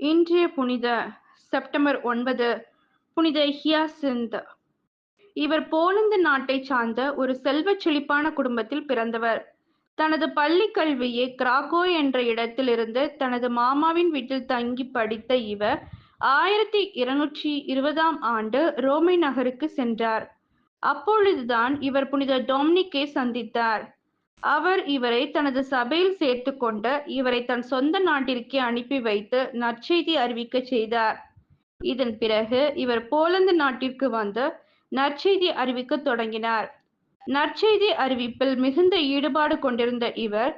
இன்றைய புனித செப்டம்பர் 9 புனித ஹியாசிந்த். இவர் போலந்து நாட்டைச் சார்ந்த ஒரு செல்வச் செழிப்பான குடும்பத்தில் பிறந்தவர். தனது பள்ளிக் கல்வியை கிராக்கோ என்ற இடத்திலிருந்து தனது மாமாவின் வீட்டில் தங்கிப் படித்த இவர் 1220ஆம் ஆண்டு ரோமை நகருக்கு சென்றார். அப்பொழுதுதான் இவர் புனித டொமினிக்கை சந்தித்தார். அவர் இவரை தனது சபையில் சேர்த்துக்கொண்டு இவரை தன் சொந்த நாட்டிற்கே அனுப்பி வைத்து நற்செய்தி அறிவிக்கச் செய்தார். இதன் பிறகு இவர் போலந்து நாட்டிற்கு வந்து நற்செய்தி அறிவிக்கத் தொடங்கினார். நற்செய்தி அறிவிப்பில் மிகுந்த ஈடுபாடு கொண்டிருந்த இவர்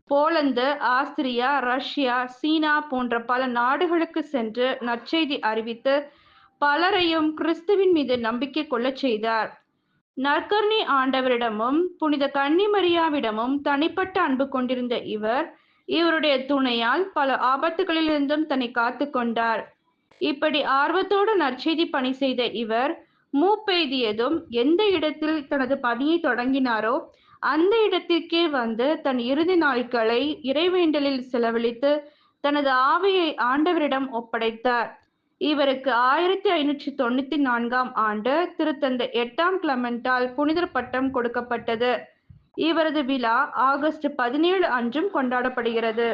போலந்து, ஆஸ்திரியா, ரஷ்யா, சீனா போன்ற பல நாடுகளுக்கு சென்று நற்செய்தி அறிவித்து பலரையும் கிறிஸ்துவின் மீது நம்பிக்கை கொள்ளச் செய்தார். நற்கருணை ஆண்டவரிடமும் புனித கன்னிமரியாவிடமும் தனிப்பட்ட அன்பு கொண்டிருந்த இவர் இவருடைய துணையால் பல ஆபத்துகளிலிருந்தும் தன்னை காத்து கொண்டார். இப்படி ஆர்வத்தோடு நற்செய்தி பணி செய்த இவர் மூப்பெய்தியதும் எந்த இடத்தில் தனது பணியை தொடங்கினாரோ அந்த இடத்திற்கே வந்து தன் இறுதி நாட்களை இறைவேண்டலில் செலவழித்து தனது ஆவியை ஆண்டவரிடம் ஒப்படைத்தார். இவருக்கு 1594ஆம் ஆண்டு திருத்தந்தை 8ஆம் கிளமெண்டால் புனிதர் பட்டம் கொடுக்கப்பட்டது. இவரது விழா ஆகஸ்ட் 17 அன்றும் கொண்டாடப்படுகிறது.